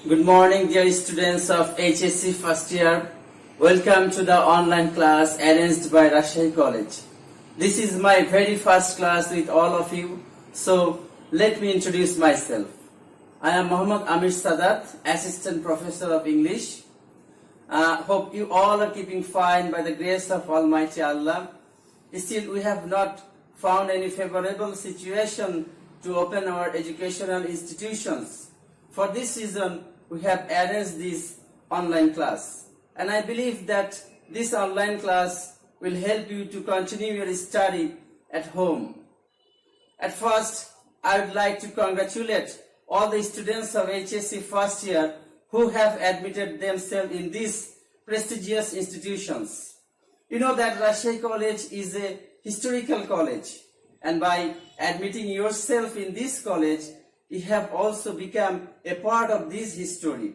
Good morning, dear students of HSC first year. Welcome to the online class arranged by Rajshahi College. This is my very first class with all of you, so let me introduce myself. I am Amir Sadat, Assistant Professor of English. Hope you all are keeping fine by the grace of Almighty Allah. Still, we have not found any favorable situation to open our educational institutions. For this reason, we have arranged this online class. And I believe that this online class will help you to continue your study at home. At first, I would like to congratulate all the students of HSC first year who have admitted themselves in these prestigious institutions. You know that Rajshahi College is a historical college, and by admitting yourself in this college, you have also become a part of this history.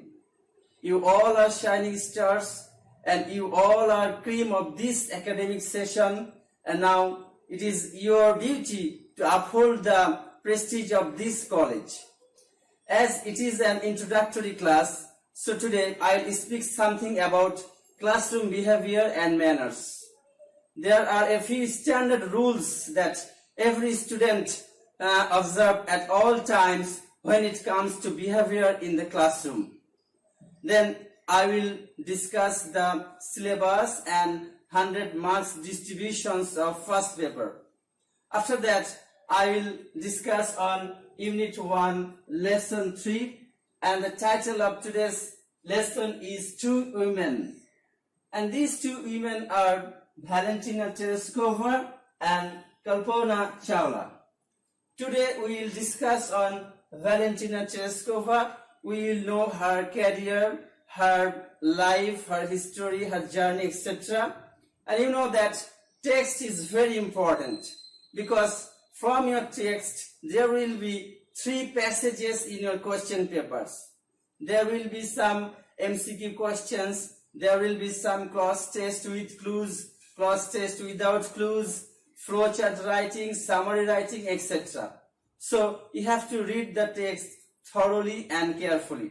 You all are shining stars, and you all are cream of this academic session, and now it is your duty to uphold the prestige of this college. As it is an introductory class, so today I will speak something about classroom behavior and manners. There are a few standard rules that every student observe at all times when it comes to behavior in the classroom. Then I will discuss the syllabus and 100 marks distributions of first paper. After that, I will discuss on Unit 1, Lesson 3, and the title of today's lesson is Two Women. And these two women are Valentina Tereshkova and conmonaut. Today we will discuss on Valentina Tereshkova. We will know her career, her life, her history, her journey, etc. And you know that text is very important, because from your text there will be 3 passages in your question papers. There will be some MCQ questions, there will be some class test with clues, class test without clues, flowchart writing, summary writing, etc. So you have to read the text thoroughly and carefully.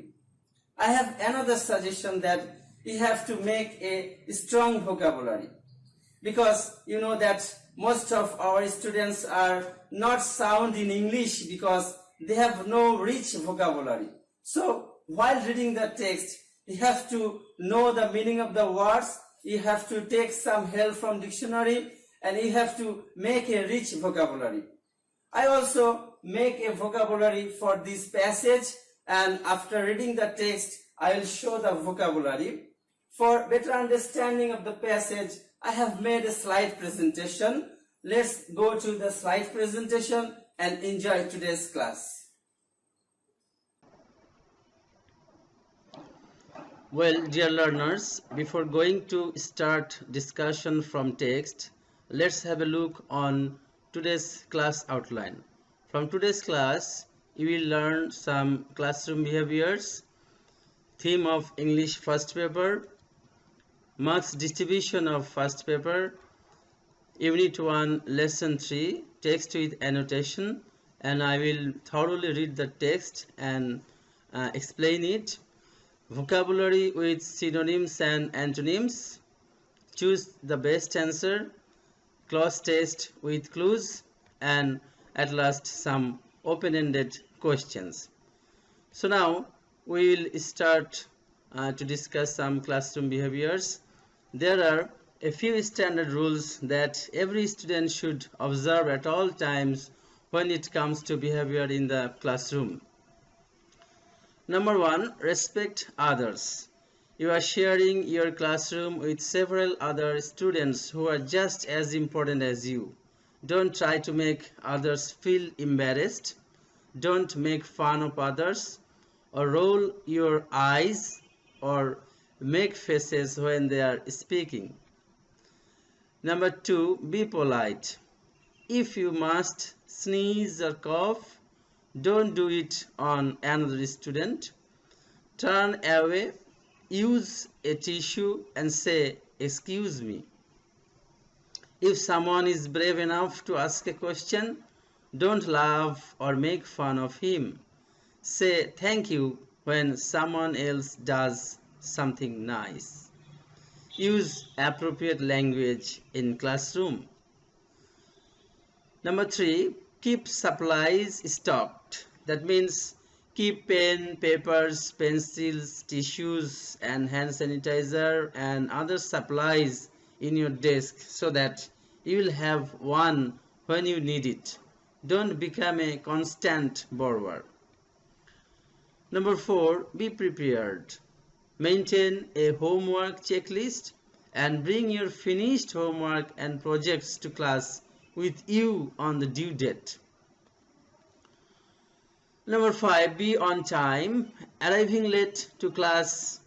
I have another suggestion that you have to make a strong vocabulary, because you know that most of our students are not sound in English because they have no rich vocabulary. So while reading the text, you have to know the meaning of the words, you have to take some help from dictionary, and you have to make a rich vocabulary. I also make a vocabulary for this passage, and after reading the text, I will show the vocabulary. For better understanding of the passage, I have made a slide presentation. Let's go to the slide presentation and enjoy today's class. Well, dear learners, before going to start discussion from text, let's have a look on today's class outline. From today's class, you will learn some classroom behaviors, theme of English first paper, marks distribution of first paper, Unit 1, Lesson 3, text with annotation, and I will thoroughly read the text and explain it. Vocabulary with synonyms and antonyms, choose the best answer, class test with clues, and at last some open-ended questions. So now we will start to discuss some classroom behaviors. There are a few standard rules that every student should observe at all times when it comes to behavior in the classroom. Number 1, respect others. You are sharing your classroom with several other students who are just as important as you. Don't try to make others feel embarrassed. Don't make fun of others, or roll your eyes, or make faces when they are speaking. Number 2, be polite. If you must sneeze or cough, don't do it on another student. Turn away, use a tissue and say, "Excuse me." If someone is brave enough to ask a question, don't laugh or make fun of him. Say, "Thank you, when someone else does something nice. Use appropriate language in classroom. Number 3, keep supplies stocked. That means keep pen, papers, pencils, tissues and hand sanitizer and other supplies in your desk so that you will have one when you need it. Don't become a constant borrower. Number 4, be prepared. Maintain a homework checklist and bring your finished homework and projects to class with you on the due date. Number 5, be on time. Arriving late to class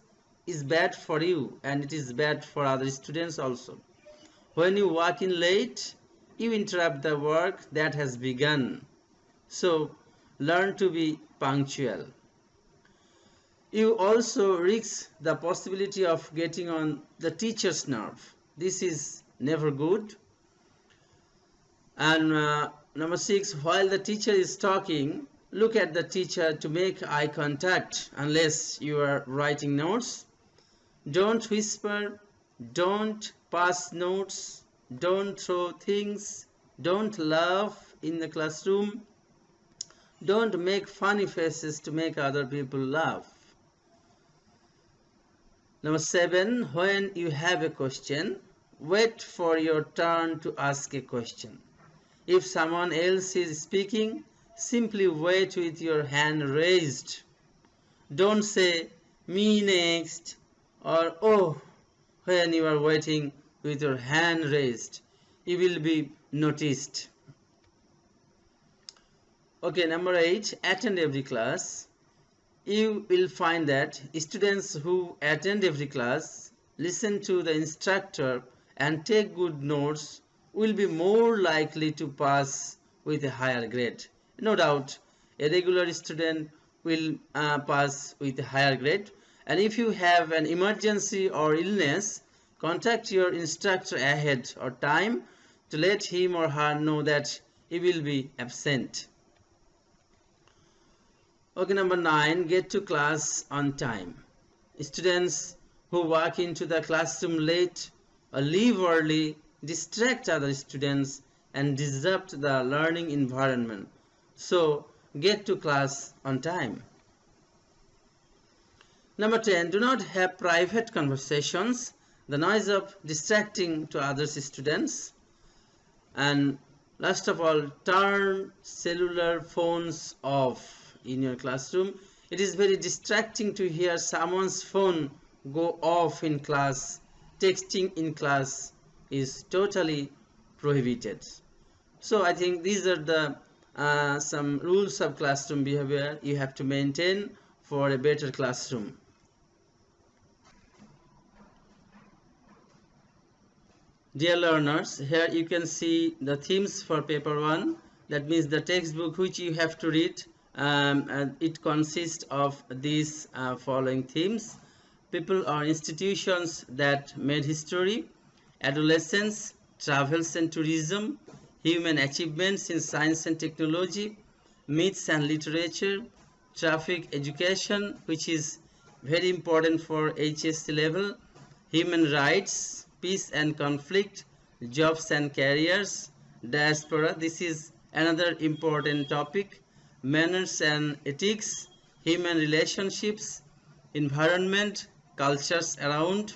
is bad for you and it is bad for other students also. When you walk in late, you interrupt the work that has begun. So, learn to be punctual. You also risk the possibility of getting on the teacher's nerve. This is never good. And number 6, while the teacher is talking, look at the teacher to make eye contact unless you are writing notes. Don't whisper, don't pass notes, don't throw things, don't laugh in the classroom, don't make funny faces to make other people laugh. Number 7, when you have a question, wait for your turn to ask a question. If someone else is speaking, simply wait with your hand raised. Don't say, me next, or oh, when you are waiting with your hand raised. You will be noticed. Okay, number 8, attend every class. You will find that students who attend every class, listen to the instructor and take good notes will be more likely to pass with a higher grade. No doubt, a regular student will pass with a higher grade. And if you have an emergency or illness, contact your instructor ahead or time to let him or her know that he will be absent. Okay, number 9, get to class on time. Students who walk into the classroom late or leave early distract other students and disrupt the learning environment. So, get to class on time. Number 10, do not have private conversations, the noise of distracting to other students. And last of all, turn cellular phones off in your classroom. It is very distracting to hear someone's phone go off in class. Texting in class is totally prohibited. So I think these are the some rules of classroom behavior you have to maintain for a better classroom. Dear learners, here you can see the themes for paper 1. That means the textbook which you have to read. It consists of these following themes: people or institutions that made history, adolescence, travels and tourism, human achievements in science and technology, myths and literature, traffic education, which is very important for HSC level, human rights, peace and conflict, jobs and careers, diaspora, this is another important topic, manners and ethics, human relationships, environment, cultures around,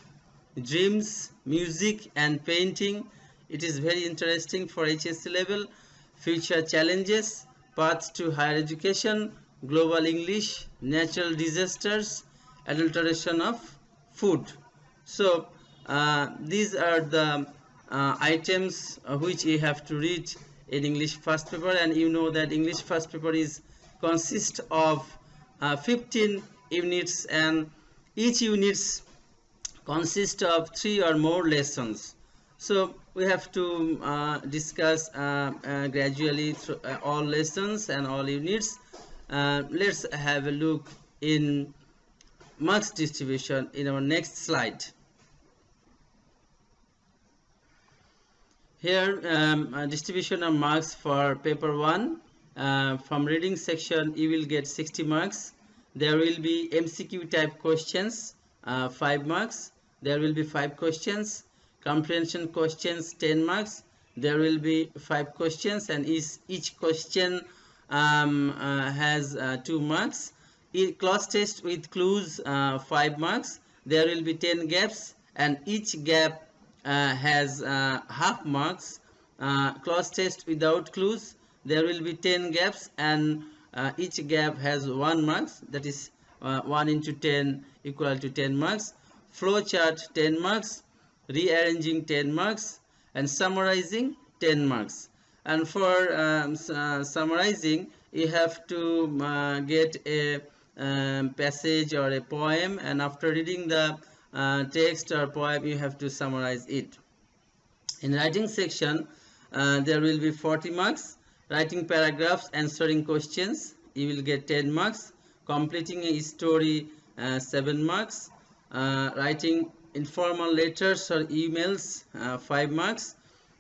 dreams, music and painting. It is very interesting for HSC level. Future challenges, path to higher education, global English, natural disasters, adulteration of food. So these are the items which you have to read in English first paper, and you know that English first paper is consists of 15 units, and each units consist of 3 or more lessons. So we have to discuss gradually through all lessons and all units. Let's have a look in marks distribution in our next slide. Here distribution of marks for paper 1. From reading section you will get 60 marks, There will be MCQ type questions, 5 marks. There will be 5 questions. Comprehension questions, 10 marks. There will be 5 questions, and each question has 2 marks. Class test with clues, 5 marks. There will be 10 gaps, and each gap has half marks. Class test without clues, there will be 10 gaps, and each gap has 1 marks. That is 1 into 10 equal to 10 marks. Flow chart, 10 marks. Rearranging, 10 marks. And summarizing, 10 marks. And for summarizing, you have to get a passage or a poem, and after reading the text or poem, you have to summarize it. In writing section, there will be 40 marks. Writing paragraphs, answering questions, you will get 10 marks. Completing a story, 7 marks. Writing informal letters or emails, 5 marks.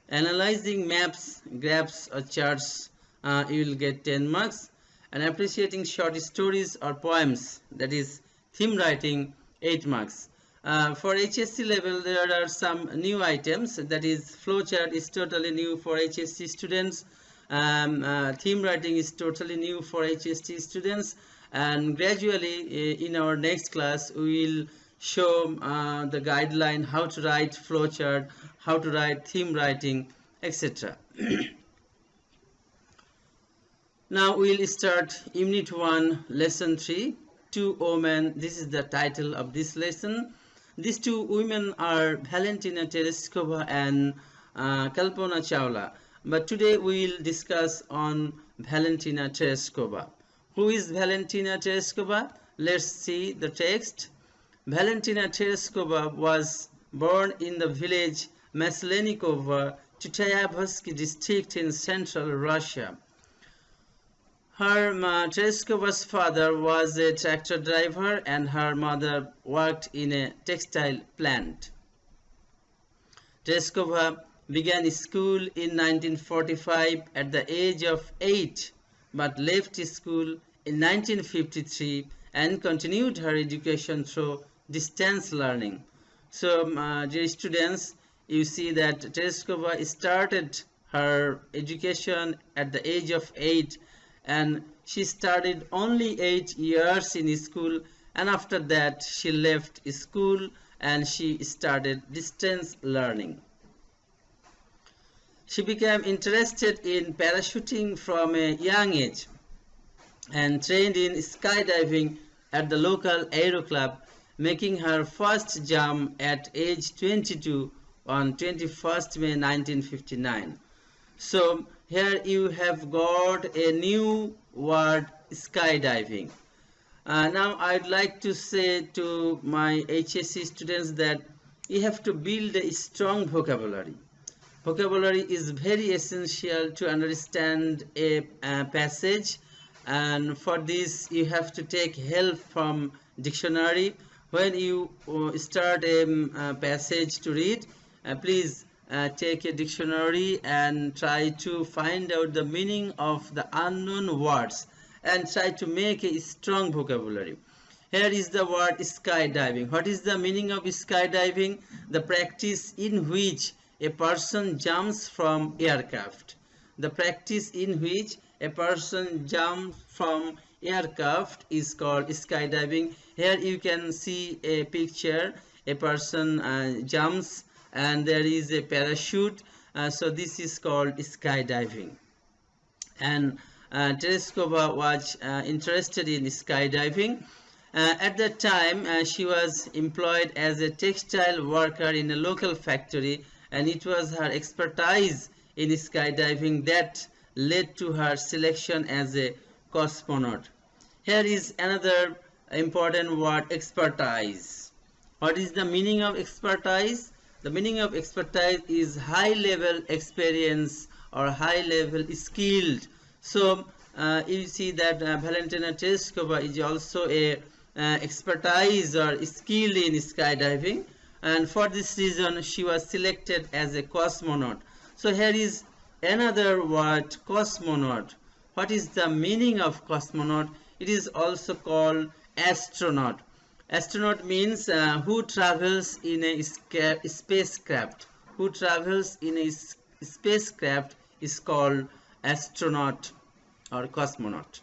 Analyzing maps, graphs or charts, you will get 10 marks. And appreciating short stories or poems, that is theme writing, 8 marks. For HSC level, there are some new items. That is, flowchart is totally new for HSC students. Theme writing is totally new for HSC students. And gradually, in our next class, we will show the guideline how to write flowchart, how to write theme writing, etc. Now we will start Unit 1, Lesson 3, Two Women. This is the title of this lesson. These two women are Valentina Tereshkova and Kalpana Chawla. But today we will discuss on Valentina Tereshkova. Who is Valentina Tereshkova? Let's see the text. Valentina Tereshkova was born in the village Maslenikova, Chutayabsky district in central Russia. Her Tereshkova's father was a tractor driver and her mother worked in a textile plant. Tereshkova began school in 1945 at the age of 8, but left school in 1953 and continued her education through distance learning. So, dear students, you see that Tereshkova started her education at the age of 8, and she studied only 8 years in school, and after that she left school and she started distance learning. She became interested in parachuting from a young age and trained in skydiving at the local aero club, making her first jump at age 22 on 21st May 1959. So here you have got a new word, skydiving. Now I'd like to say to my HSC students that you have to build a strong vocabulary. Vocabulary is very essential to understand a passage, and for this you have to take help from dictionary. When you start a passage to read, please take a dictionary and try to find out the meaning of the unknown words and try to make a strong vocabulary. Here is the word skydiving. What is the meaning of skydiving? The practice in which a person jumps from aircraft. The practice in which a person jumps from aircraft is called skydiving. Here you can see a picture. A person jumps and there is a parachute. So this is called skydiving. And Tereshkova was interested in skydiving. At that time, she was employed as a textile worker in a local factory, and it was her expertise in skydiving that led to her selection as a cosmonaut. Here is another important word, expertise. What is the meaning of expertise? The meaning of expertise is high level experience or high level skilled. So you see that Valentina Tereshkova is also a expertise or skilled in skydiving, and for this reason she was selected as a cosmonaut. So here is another word, cosmonaut. What is the meaning of cosmonaut? It is also called Astronaut. Astronaut means who travels in a spacecraft. Who travels in a spacecraft is called astronaut or cosmonaut.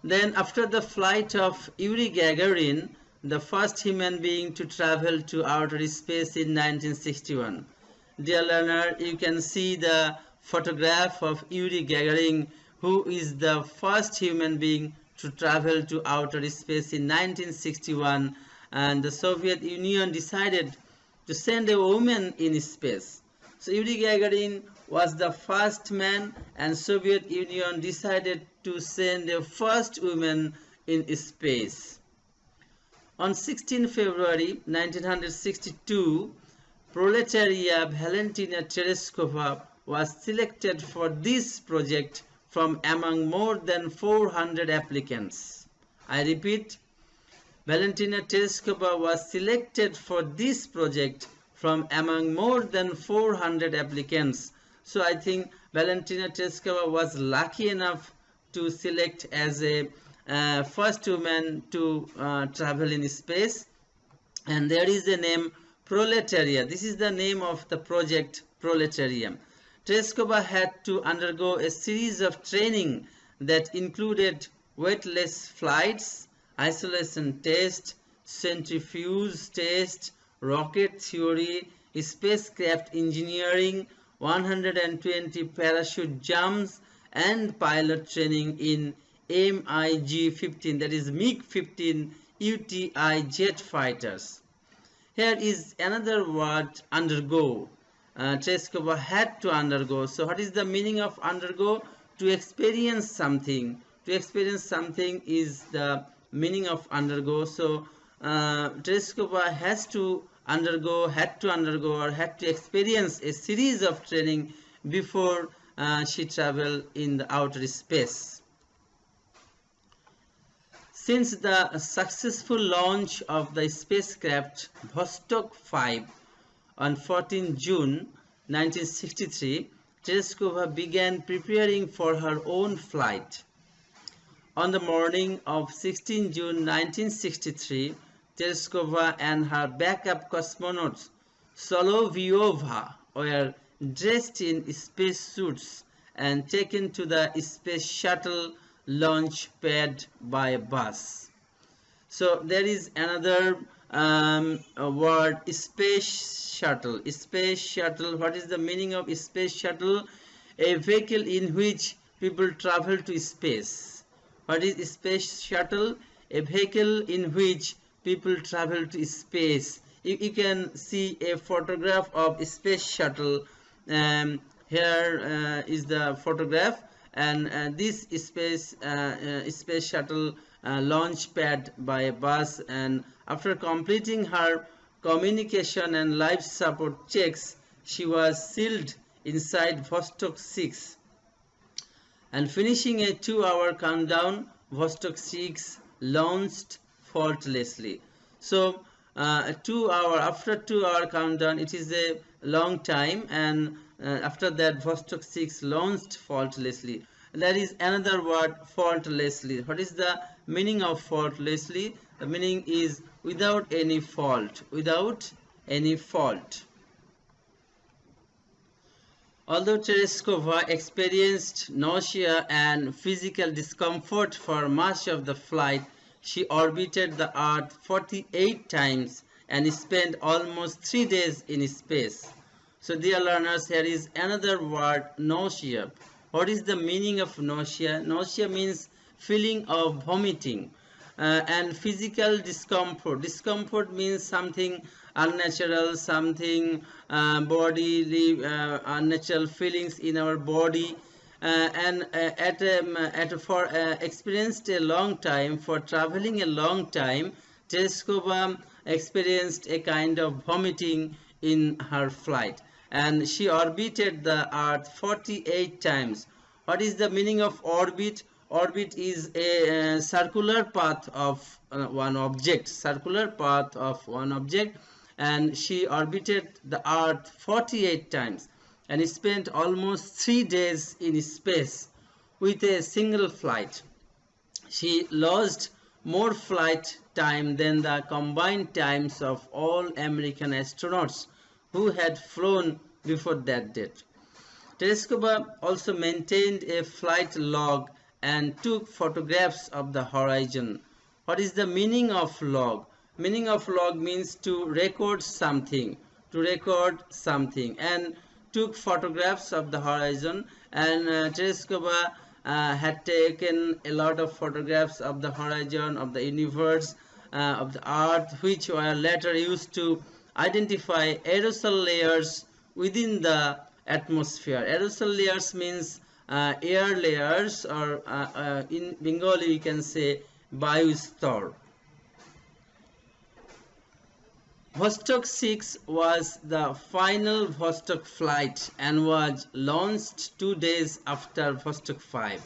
Then after the flight of Yuri Gagarin, the first human being to travel to outer space in 1961. Dear learner, you can see the photograph of Yuri Gagarin, who is the first human being to travel to outer space in 1961, and the Soviet Union decided to send a woman in space. So Yuri Gagarin was the first man, and Soviet Union decided to send a first woman in space. On 16 February 1962, Proletaria Valentina Tereshkova was selected for this project from among more than 400 applicants. I repeat, Valentina Tereshkova was selected for this project from among more than 400 applicants. So I think Valentina Tereshkova was lucky enough to select as a first woman to travel in space. And there is the name Proletaria. This is the name of the project, Proletarium. Tereshkova had to undergo a series of training that included weightless flights, isolation test, centrifuge test, rocket theory, spacecraft engineering, 120 parachute jumps, and pilot training in MiG-15, that is MiG-15 UTI jet fighters. Here is another word, undergo. Tereshkova had to undergo. So what is the meaning of undergo? To experience something. To experience something is the meaning of undergo. So Tereshkova had to undergo or had to experience a series of training before she traveled in the outer space. Since the successful launch of the spacecraft Vostok 5 on 14 June 1963, Tereshkova began preparing for her own flight. On the morning of 16 June 1963, Tereshkova and her backup cosmonauts Solovyova were dressed in spacesuits and taken to the space shuttle launch pad by a bus. So there is another word, space shuttle. Space shuttle. What is the meaning of space shuttle? A vehicle in which people travel to space. What is space shuttle? A vehicle in which people travel to space. You can see a photograph of a space shuttle. Here is the photograph, and this space shuttle launch pad by a bus, and after completing her communication and life support checks, she was sealed inside Vostok 6. And finishing a 2-hour countdown, Vostok 6 launched faultlessly. So after 2-hour countdown, it is a long time, and after that Vostok 6 launched faultlessly. There is another word, faultlessly. What is the meaning of faultlessly? The meaning is without any fault. Without any fault. Although Tereshkova experienced nausea and physical discomfort for much of the flight, she orbited the Earth 48 times and spent almost 3 days in space. So dear learners, here is another word, nausea. What is the meaning of nausea? Nausea means feeling of vomiting. And physical discomfort. Discomfort means something unnatural, something bodily, unnatural feelings in our body. For experienced a long time, for traveling a long time, Tereshkova experienced a kind of vomiting in her flight, and she orbited the Earth 48 times. What is the meaning of orbit? Orbit is a circular path of one object. Circular path of one object, and she orbited the Earth 48 times and spent almost 3 days in space with a single flight. She lodged more flight time than the combined times of all American astronauts who had flown before that date. Tereshkova also maintained a flight log and took photographs of the horizon. What is the meaning of log? Meaning of log means to record something, and took photographs of the horizon. And Tereshkova had taken a lot of photographs of the horizon, of the universe, of the earth, which were later used to identify aerosol layers within the atmosphere. Aerosol layers means air layers, or in Bengali we can say Bayu Star. Vostok 6 was the final Vostok flight and was launched 2 days after Vostok 5,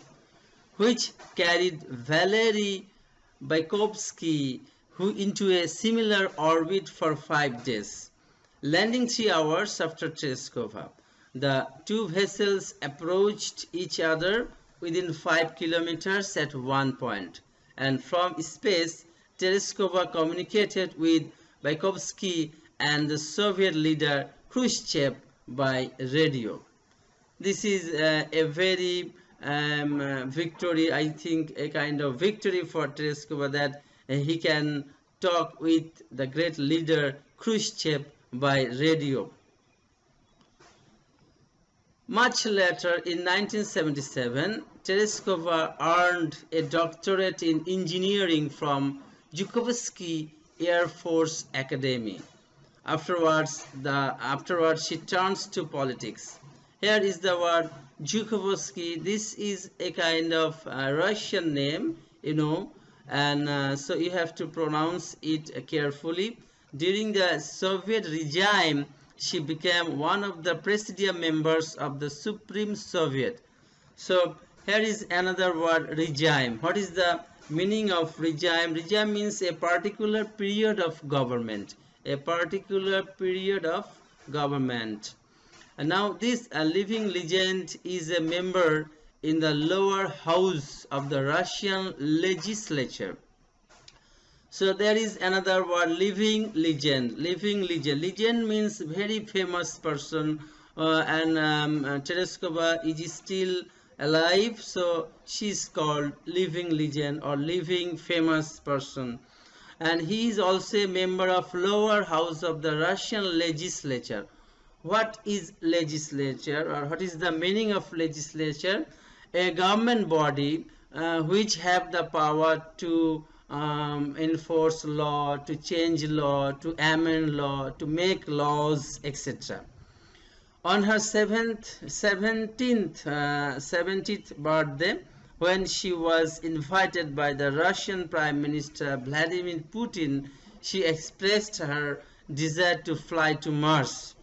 which carried Valery Bykovsky into a similar orbit for 5 days, landing 3 hours after Tereshkova. The two vessels approached each other within 5 kilometers at one point, and from space, Tereshkova communicated with Bykovsky and the Soviet leader Khrushchev by radio. This is a very victory, I think a kind of victory for Tereshkova, that he can talk with the great leader Khrushchev by radio. Much later, in 1977, Tereshkova earned a doctorate in engineering from Zhukovsky Air Force Academy. Afterwards, she turns to politics. Here is the word Zhukovsky. This is a kind of Russian name, and so you have to pronounce it carefully. During the Soviet regime, she became one of the presidium members of the Supreme Soviet. So here is another word, regime. What is the meaning of regime? Regime means a particular period of government. A particular period of government. And now this living legend is a member in the lower house of the Russian legislature. So there is another word, living legend. Living legend. Legend means very famous person, and Tereshkova is still alive, so she is called living legend or living famous person. And he is also a member of lower house of the Russian legislature. What is legislature, or what is the meaning of legislature? A government body which have the power to enforce law, to change law, to amend law, to make laws, etc. On her 70th birthday, when she was invited by the Russian Prime Minister Vladimir Putin, she expressed her desire to fly to Mars,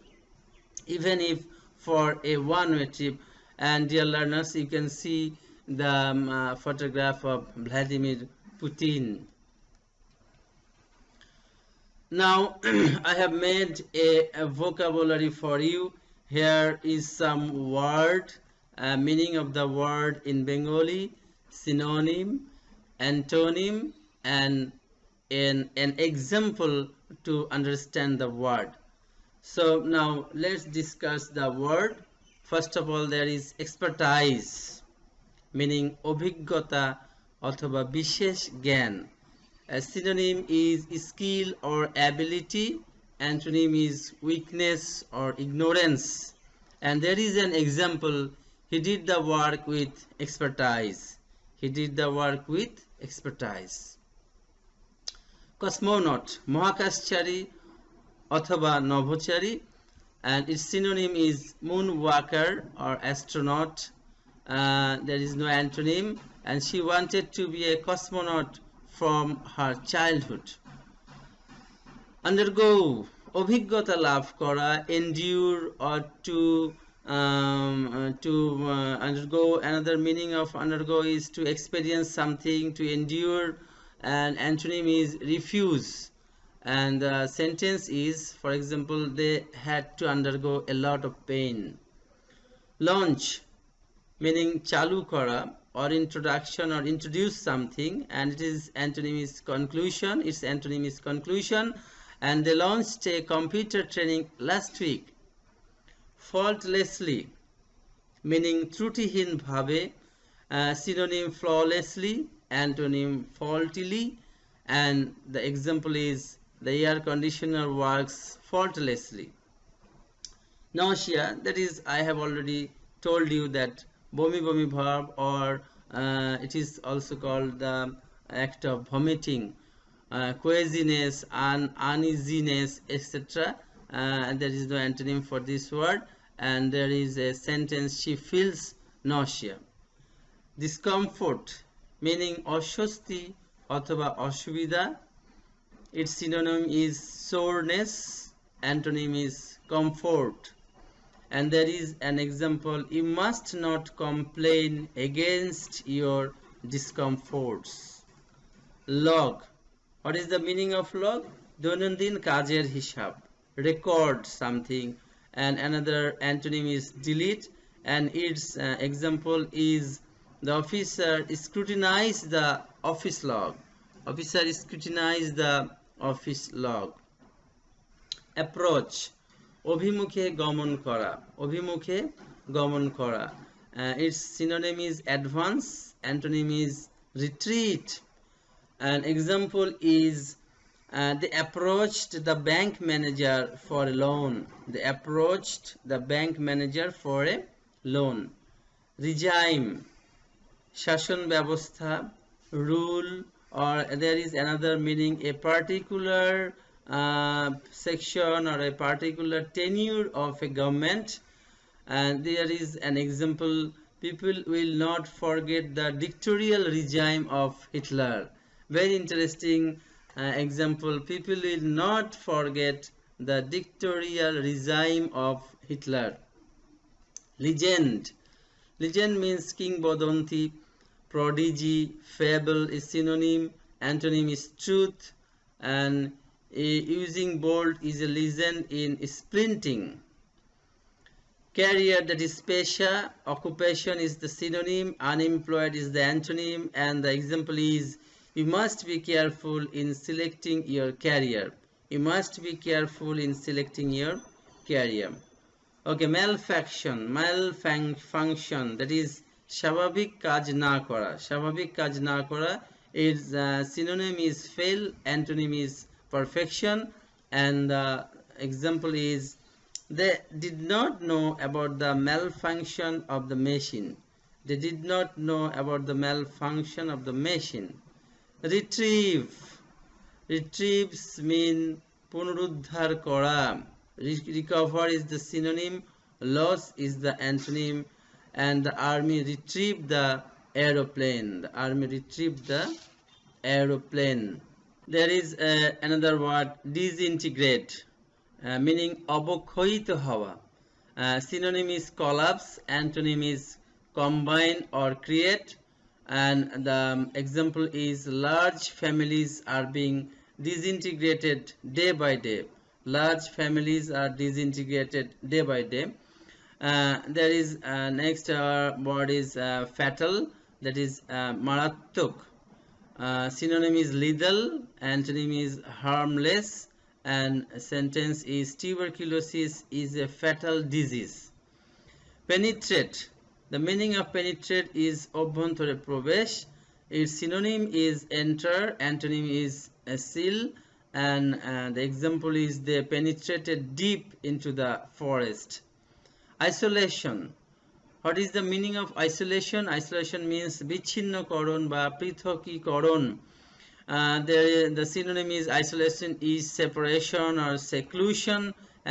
even if for a one-way trip. And dear learners, you can see the photograph of Vladimir Putin. Now I have made a vocabulary for you. Here is some word, meaning of the word in Bengali, synonym, antonym, and an example to understand the word. So now let's discuss the word. First of all, there is expertise, meaning অভিজ্ঞতা অথবা বিশেষ জ্ঞান. A synonym is skill or ability. Antonym is weakness or ignorance. And there is an example. He did the work with expertise. He did the work with expertise. Cosmonaut, মহাকাশচারী অথবা নভোচারী, and its synonym is moonwalker or astronaut. There is no antonym, and she wanted to be a cosmonaut from her childhood. Undergo, অভিজ্ঞতা লাভ করা, endure, or to undergo. Another meaning of undergo is to experience something, to endure, and antonym is refuse. And the sentence is, for example, they had to undergo a lot of pain. Launch, meaning চালু করা or introduction or introduce something, and it is antonym is conclusion. Its antonym is conclusion, and they launched a computer training last week. Faultlessly meaning ত্রুটিহীন ভাবে, synonym flawlessly, antonym faultily, and the example is the air conditioner works faultlessly. Nausea, that is, I have already told you that bumi bumi verb, or it is also called the act of vomiting, queasiness, uneasiness, etc. There is no antonym for this word, and there is a sentence, she feels nausea. Discomfort meaning অস্বস্তি অথবা অসুবিধা, its synonym is soreness, antonym is comfort. And there is an example, you must not complain against your discomforts. Log, what is the meaning of log? দৈনন্দিন কাজের হিসাব, record something. And another antonym is delete, and its example is the officer scrutinized the office log. Officer scrutinized the office log. Approach, অভিমুখে গমন করা, অভিমুখে গমন করা. Its synonym is advance, antonym is retreat. An example is they approached the bank manager for a loan. They approached the bank manager for a loan. Regime, শাসন ব্যবস্থা, rule, or there is another meaning, a particular section or a particular tenure of a government. And there is an example, people will not forget the dictatorial regime of Hitler. Very interesting example, people will not forget the dictatorial regime of Hitler. Legend, legend means কিংবদন্তি, prodigy, fable is synonym, antonym is truth, and using bold is a legend in sprinting. Career, that is পেশা, occupation is the synonym, unemployed is the antonym, and the example is you must be careful in selecting your career. You must be careful in selecting your career. Okay, malfunction, malfunction, that is স্বাভাবিক কাজ না করা, স্বাভাবিক কাজ না করা. Its synonym is fail, antonym is perfection, and the example is they did not know about the malfunction of the machine. They did not know about the malfunction of the machine. Retrieve, retrieves mean পুনরুদ্ধার করা. Recover is the synonym, loss is the antonym, and the army retrieved the aeroplane. The army retrieved the aeroplane. There is another word, disintegrate, meaning অবক্ষয়িত হওয়া. Synonym is collapse, antonym is combine or create, and the example is large families are being disintegrated day by day. Large families are disintegrated day by day. There is next word is fatal, that is মারাত্মক. Synonym is lethal, antonym is harmless, and sentence is tuberculosis is a fatal disease. Penetrate, the meaning of penetrate is অভ্যন্তরে প্রবেশ. Its synonym is enter, antonym is seal, and the example is they penetrated deep into the forest. Isolation, what is the meaning of isolation? Isolation means বিচ্ছিন্নকরণ বা পৃথকীকরণ. The synonym is isolation is separation or seclusion,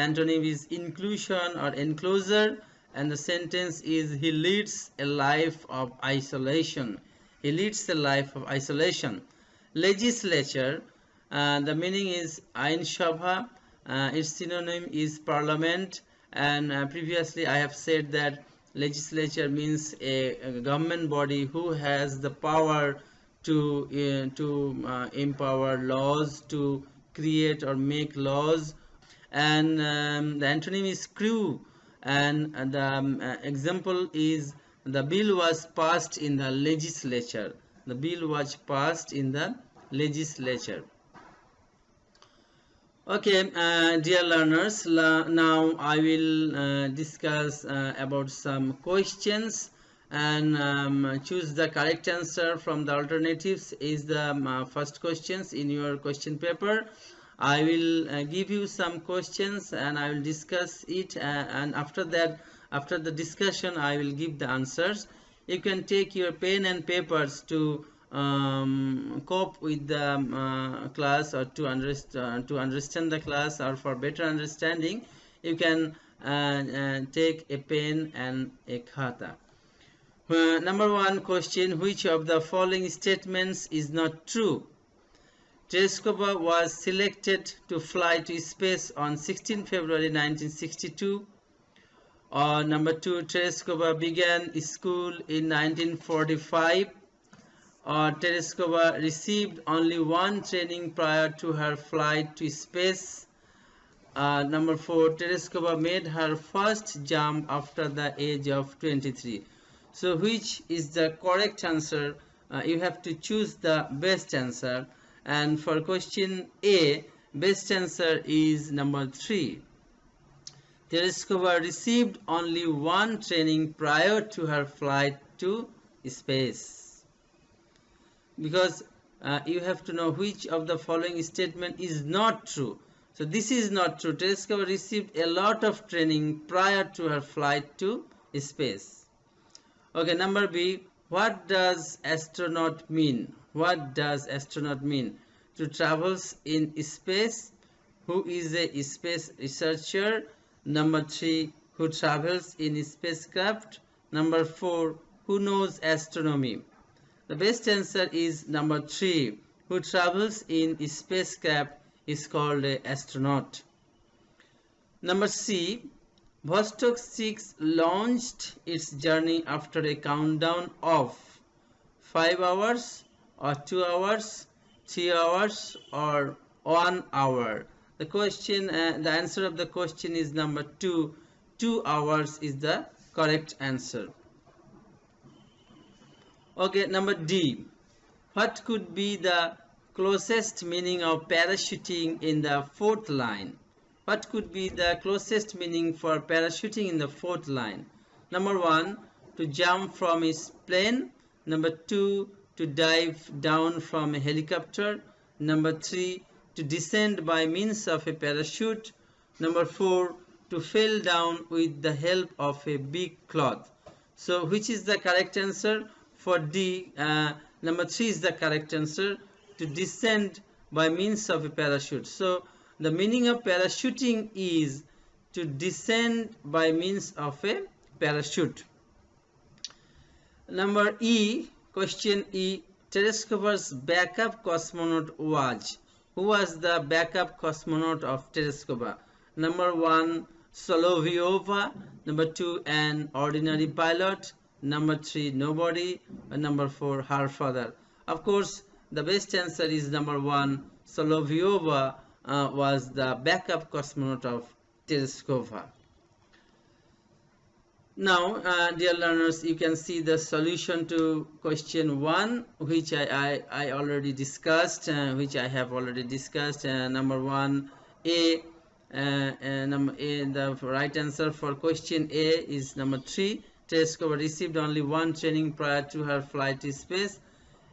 antonym is inclusion or enclosure, and the sentence is he leads a life of isolation. He leads a life of isolation. Legislature, the meaning is আইনসভা, its synonym is parliament, and previously I have said that legislature means a government body who has the power to empower laws, to create or make laws, and the antonym is crew, and the example is the bill was passed in the legislature. The bill was passed in the legislature. Okay, dear learners, now I will discuss about some questions and choose the correct answer from the alternatives is the first questions in your question paper. I will give you some questions and I will discuss it, and after that, after the discussion, I will give the answers. You can take your pen and papers to cope with the class, or to understand the class, or for better understanding you can take a pen and a khata. Number one question: which of the following statements is not true? Tereshkova was selected to fly to space on 16 February 1962. Or number two, Tereshkova began school in 1945. Or Tereshkova received only one training prior to her flight to space. Number four, Tereshkova made her first jump after the age of 23. So which is the correct answer? You have to choose the best answer. And for question A, best answer is number 3. Tereshkova received only one training prior to her flight to space. Because you have to know which of the following statement is not true. So this is not true. Tereshkova received a lot of training prior to her flight to space. Okay, number B, what does astronaut mean? What does astronaut mean? To travels in space. Who is a space researcher? Number 3, who travels in spacecraft? Number 4, who knows astronomy? The best answer is number 3, who travels in spacecraft is called an astronaut. Number C, Vostok 6 launched its journey after a countdown of 5 hours or 2 hours, 3 hours or 1 hour. The question, the answer of the question is number 2. 2 hours is the correct answer. Okay, number D. What could be the closest meaning of parachuting in the fourth line? What could be the closest meaning for parachuting in the fourth line? Number 1, to jump from a plane. Number 2, to dive down from a helicopter. Number 3, to descend by means of a parachute. Number 4, to fall down with the help of a big cloth. So which is the correct answer? For D, number 3 is the correct answer, to descend by means of a parachute. So the meaning of parachuting is to descend by means of a parachute. Number E, question E, Tereshkova's backup cosmonaut was. Who was the backup cosmonaut of Tereshkova? Number 1, Solovyova. Number 2, an ordinary pilot. Number 3, nobody. And number 4, her father. Of course, the best answer is number 1, Solovyova was the backup cosmonaut of Tereshkova. Now, dear learners, you can see the solution to question 1, which I already discussed, Number 1, A. The right answer for question A is number 3. Tereshkova received only one training prior to her flight to space.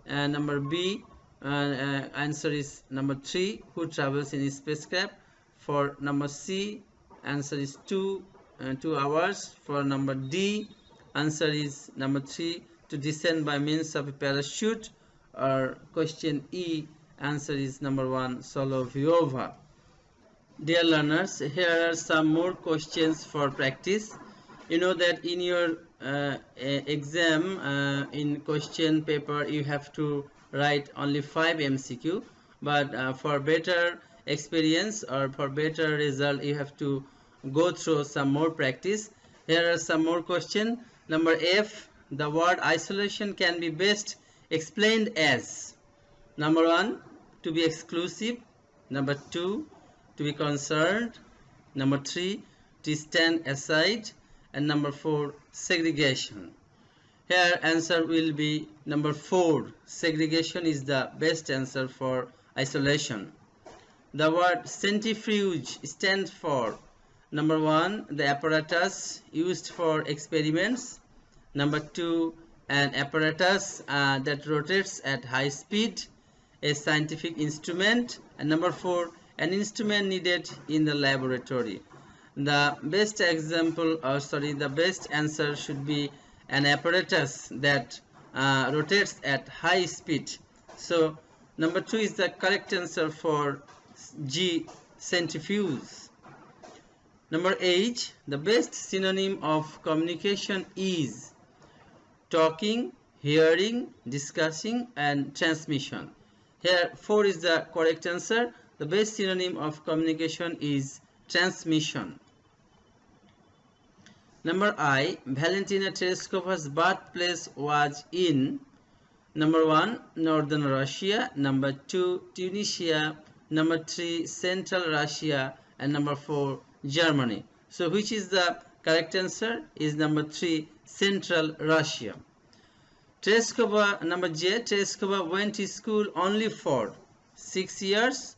Number B, answer is number 3, who travels in a spacecraft. For number C, answer is 2 hours. For number D, answer is number 3, to descend by means of a parachute. Or question E, answer is number 1, Solovyova. Dear learners, here are some more questions for practice. You know that in your exam, in question paper, you have to write only 5 MCQ, but for better experience or for better result, you have to go through some more practice. Here are some more questions. Number F, the word isolation can be best explained as: number 1, to be exclusive. Number 2, to be concerned. Number 3, to stand aside. And number 4, segregation. Here answer will be number 4. Segregation is the best answer for isolation. The word centrifuge stands for number 1, the apparatus used for experiments. Number 2, an apparatus that rotates at high speed, a scientific instrument. And number 4, an instrument needed in the laboratory. The best the best answer should be an apparatus that rotates at high speed. So number 2 is the correct answer for G, centrifuge. Number 8, the best synonym of communication is talking, hearing, discussing, and transmission. Here 4 is the correct answer. The best synonym of communication is transmission. Number I, Valentina Tereskova's birthplace was in number 1, northern Russia, number 2, Tunisia, number 3, central Russia, and number 4, Germany. So which is the correct answer? Is number 3, central Russia. Tereshkova, number J, Tereshkova went to school only for 6 years,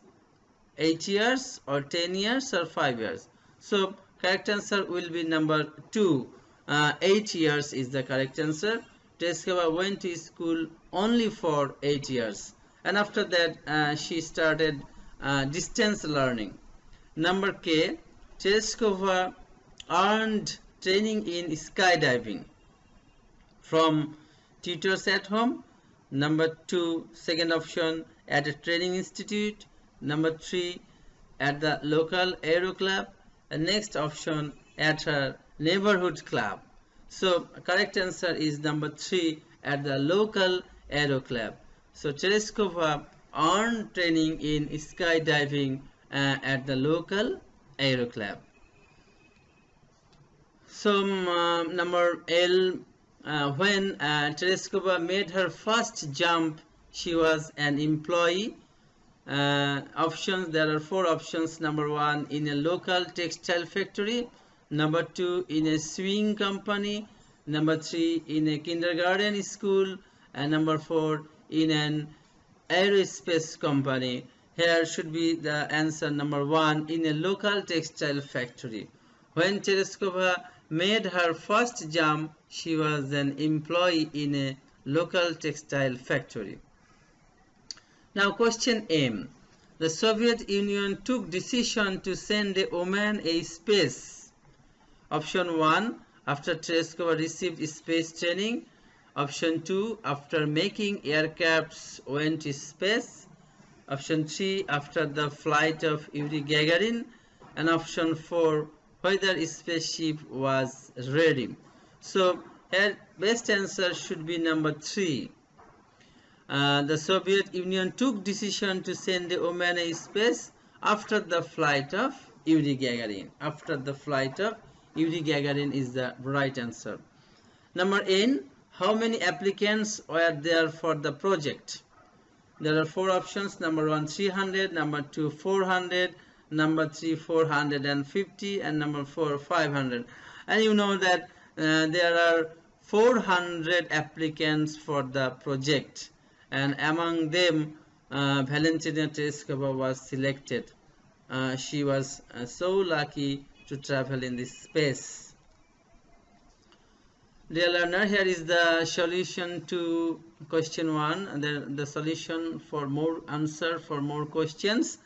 8 years, or 10 years, or 5 years. So correct answer will be number 2, 8 years is the correct answer. Tereshkova went to school only for 8 years, and after that she started distance learning. Number K, Tereshkova earned training in skydiving from tutors at home. Number 2, second option, at a training institute. Number 3, at the local aero club. And next option, at her neighborhood club. So correct answer is number 3, at the local aero club. So Tereshkova earned training in skydiving at the local aero club. So number L, when Tereshkova made her first jump, she was an employee. Options, there are 4 options. Number 1, in a local textile factory. Number 2, in a sewing company. Number 3, in a kindergarten school. And number 4, in an aerospace company. Here should be the answer number 1, in a local textile factory. When Tereshkova made her first jump, she was an employee in a local textile factory. Now question M. The Soviet Union took decision to send a woman a space. Option 1, after Tereshkova received space training. Option 2, after making aircrafts went to space. Option 3, after the flight of Yuri Gagarin. And option 4, whether a spaceship was ready. So here best answer should be number 3. The Soviet Union took decision to send a woman in space after the flight of Yuri Gagarin. After the flight of Yuri Gagarin is the right answer. Number N, how many applicants were there for the project? There are 4 options. Number 1, 300. Number 2, 400. Number 3, 450. And number 4, 500. And you know that there are 400 applicants for the project. And among them, Valentina Tereshkova was selected. She was so lucky to travel in this space. Dear learner, here is the solution to question 1. The solution for more answer for more questions.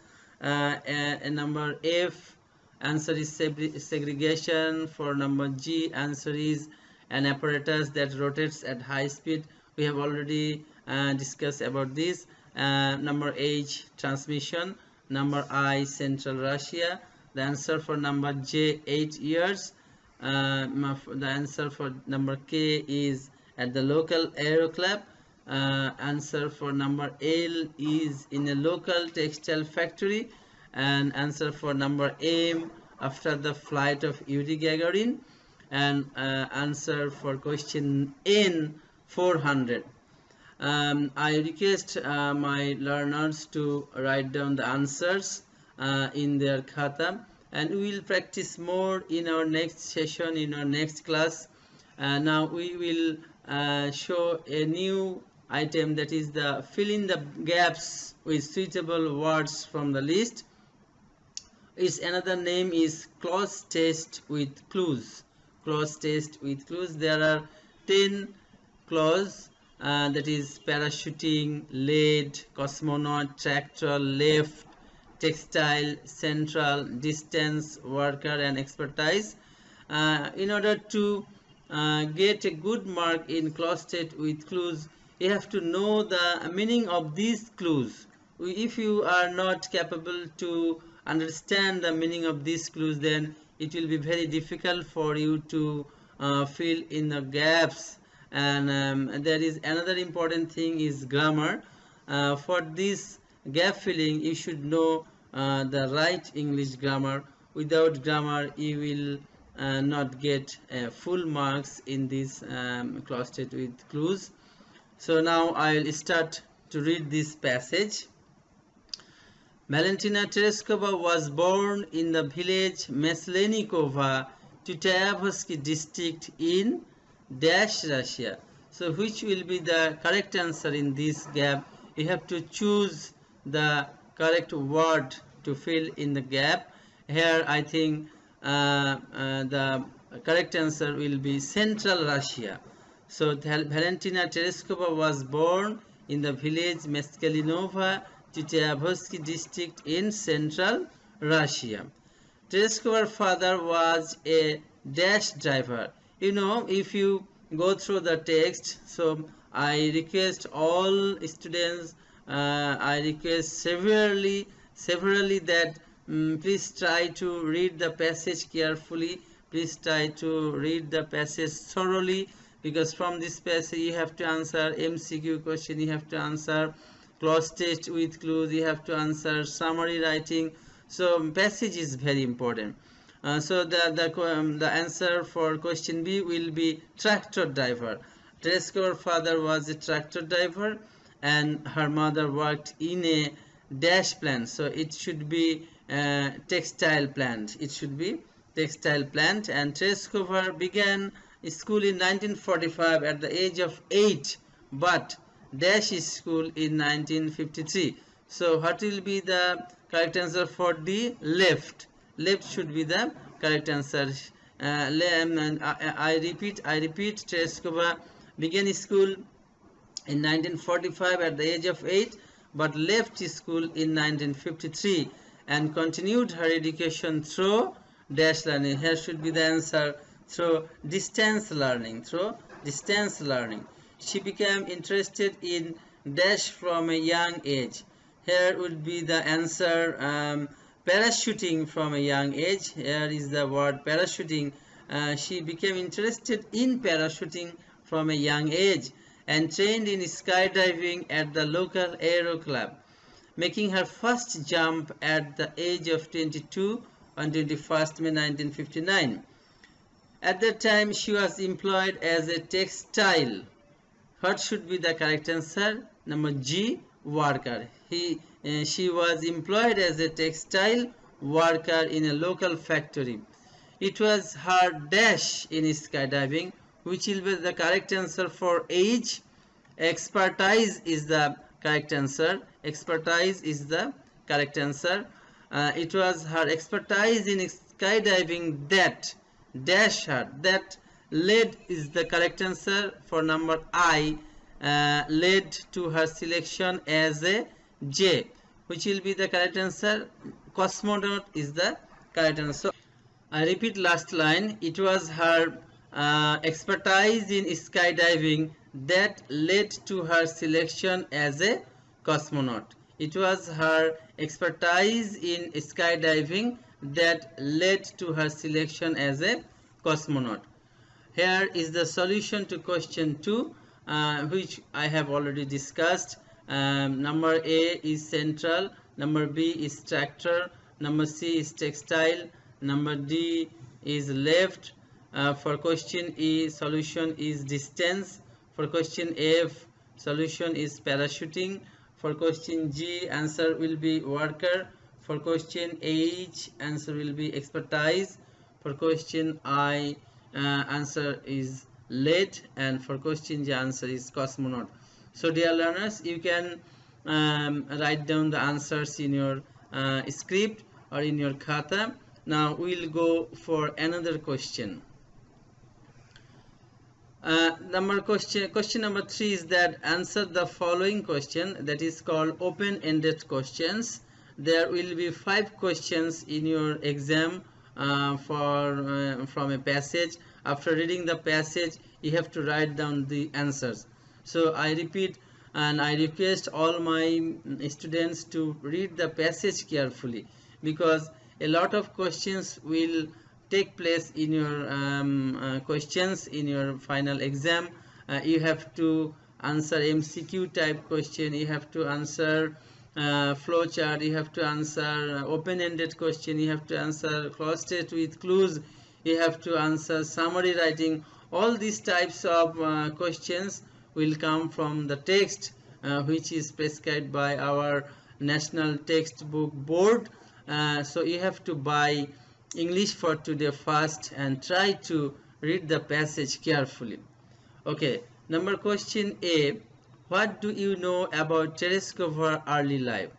Number F, answer is segregation. For number G, answer is an apparatus that rotates at high speed. We have already discussed about this. Number H, transmission. Number I, central Russia. The answer for number J, 8 years. The answer for number K is at the local aero club. Answer for number L is in a local textile factory. And answer for number M, after the flight of Yuri Gagarin. And answer for question N, 400. I request my learners to write down the answers in their khata, and we will practice more in our next session, in our next class. Now we will show a new item, that is the fill in the gaps with suitable words from the list. Its another name is clause test with clues. Clause test with clues. There are 10 clause, that is parachuting, lead, cosmonaut, tractor, left, textile, central, distance, worker, and expertise. In order to get a good mark in clause test with clues, you have to know the meaning of these clues. If you are not capable to understand the meaning of these clues, then it will be very difficult for you to fill in the gaps. And there is another important thing is grammar. For this gap filling, you should know the right English grammar. Without grammar, you will not get full marks in this clause test with clues. So now I will start to read this passage. Valentina Tereshkova was born in the village Meslenikova, Titaevsky district in dash Russia. So which will be the correct answer in this gap? You have to choose the correct word to fill in the gap. Here I think the correct answer will be Central Russia. So Valentina Tereshkova was born in the village Meskelinova, Titaevsky district in Central Russia. Tereskova's father was a dash driver. You know, if you go through the text, so I request all students, I request severally that please try to read the passage carefully. Please try to read the passage thoroughly, because from this passage you have to answer MCQ question, you have to answer clause test with clues, you have to answer summary writing. So passage is very important. So the answer for question B will be tractor driver. Tereskova's father was a tractor driver and her mother worked in a dash plant. So it should be textile plant. It should be textile plant. And Tereshkova began school in 1945 at the age of 8, but dash school in 1953. So what will be the correct answer for D? Left. Left should be the correct answer. I repeat, Tereshkova began school in 1945 at the age of 8, but left school in 1953 and continued her education through dash learning. Here should be the answer, through distance learning. Through distance learning. She became interested in dash from a young age. Here would be the answer, parachuting from a young age. Here is the word parachuting. She became interested in parachuting from a young age and trained in skydiving at the local aero club, making her first jump at the age of 22 on 21st May 1959. At that time, she was employed as a textile. What should be the correct answer? Number G, worker. She was employed as a textile worker in a local factory. It was her dash in skydiving, which will be the correct answer for age. Expertise is the correct answer. Expertise is the correct answer. It was her expertise in skydiving that dash her, that led is the correct answer for number I, led to her selection as a J, which will be the correct answer. Cosmonaut is the correct answer. I repeat last line. It was her expertise in skydiving that led to her selection as a cosmonaut. It was her expertise in skydiving that led to her selection as a cosmonaut. Here is the solution to question 2, which I have already discussed. Number A is central, number B is tractor, number C is textile, number D is left. For question E, solution is distance. For question F, solution is parachuting. For question G, answer will be worker. For question H, answer will be expertise. For question I, answer is lead, and for question the answer is cosmonaut. So dear learners, you can write down the answers in your script or in your khata. Now we'll go for another question. Question number 3 is that answer the following question, that is called open-ended questions. There will be 5 questions in your exam from a passage. After reading the passage, you have to write down the answers. So I repeat and I request all my students to read the passage carefully, because a lot of questions will take place in your questions in your final exam. You have to answer MCQ type question, you have to answer flowchart, you have to answer open-ended question, you have to answer clause state with clues, you have to answer summary writing. All these types of questions will come from the text which is prescribed by our National Textbook Board. So you have to buy English for Today first and try to read the passage carefully. Okay, number question A. What do you know about Tereshkova early life?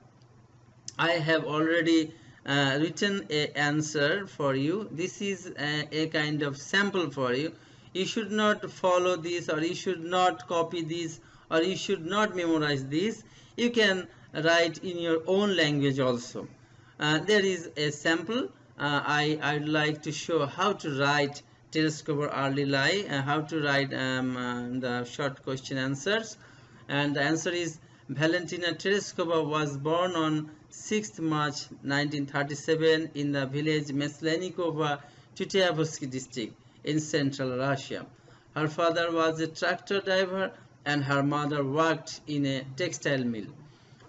I have already written an answer for you. This is a kind of sample for you. You should not follow this, or you should not copy this, or you should not memorize this. You can write in your own language also. There is a sample. I'd like to show how to write Tereshkova early life, how to write the short question answers. And the answer is Valentina Tereshkova was born on 6th March 1937 in the village Meslenikova, Tutiavsky district in central Russia. Her father was a tractor driver and her mother worked in a textile mill.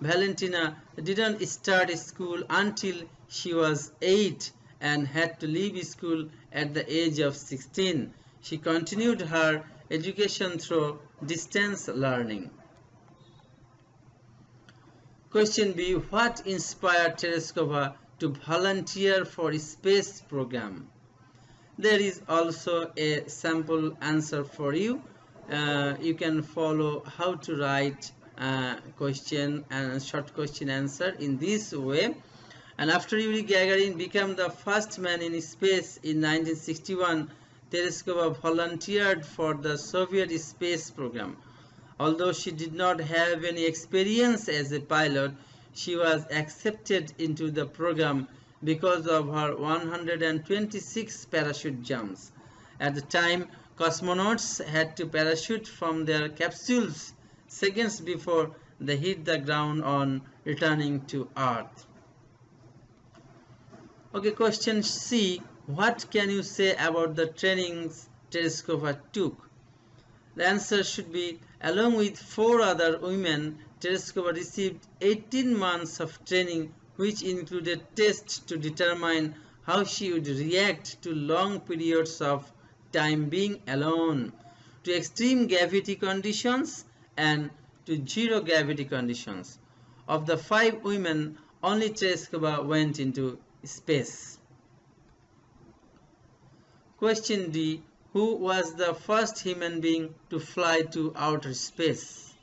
Valentina didn't start school until she was 8 and had to leave school at the age of 16. She continued her education through distance learning. Question B. What inspired Tereshkova to volunteer for a space program? There is also a sample answer for you. You can follow how to write question and short question answer in this way. And after Yuri Gagarin became the first man in space in 1961, Tereshkova volunteered for the Soviet space program. Although she did not have any experience as a pilot, she was accepted into the program because of her 126 parachute jumps. At the time, cosmonauts had to parachute from their capsules seconds before they hit the ground on returning to Earth. Okay, question C. What can you say about the trainings Tereshkova took? The answer should be, along with 4 other women, Tereshkova received 18 months of training, which included tests to determine how she would react to long periods of time being alone, to extreme gravity conditions, and to zero gravity conditions. Of the 5 women, only Tereshkova went into space. Question D. Who was the first human being to fly to outer space?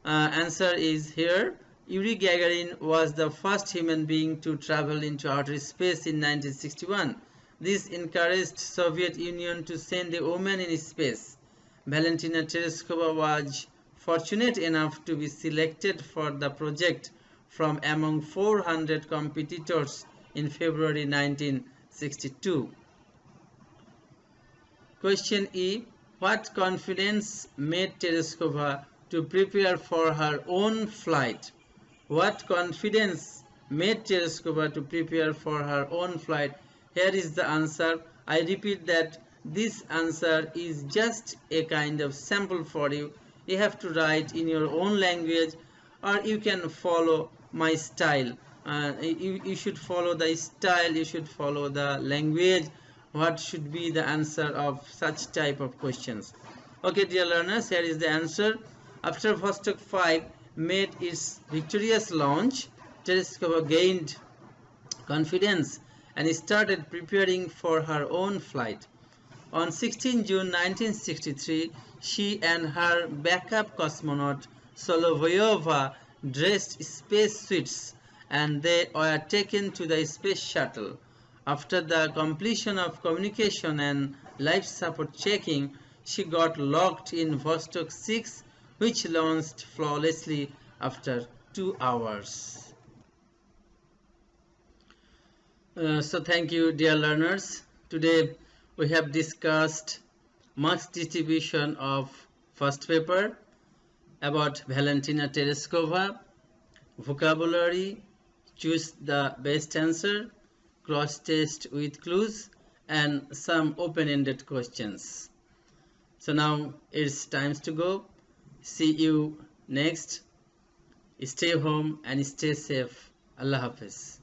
Answer is here. Yuri Gagarin was the first human being to travel into outer space in 1961. This encouraged Soviet Union to send a woman in space. Valentina Tereshkova was fortunate enough to be selected for the project from among 400 competitors in February 1962. Question E. What confidence made Tereshkova to prepare for her own flight? What confidence made Tereshkova to prepare for her own flight? Here is the answer. I repeat that this answer is just a kind of sample for you. You have to write in your own language, or you can follow my style. You should follow the style, you should follow the language. What should be the answer of such type of questions? Okay, dear learners, here is the answer. After Vostok 5 made its victorious launch, Tereshkova gained confidence and started preparing for her own flight. On 16 June 1963, she and her backup cosmonaut Solovyova dressed spacesuits and they were taken to the space shuttle. After the completion of communication and life support checking, she got locked in Vostok 6, which launched flawlessly after 2 hours. So thank you, dear learners. Today we have discussed marks distribution of first paper about Valentina Tereshkova, vocabulary, choose the best answer, cross test with clues, and some open-ended questions. So now it's time to go. See you next. Stay home and stay safe. Allah Hafiz.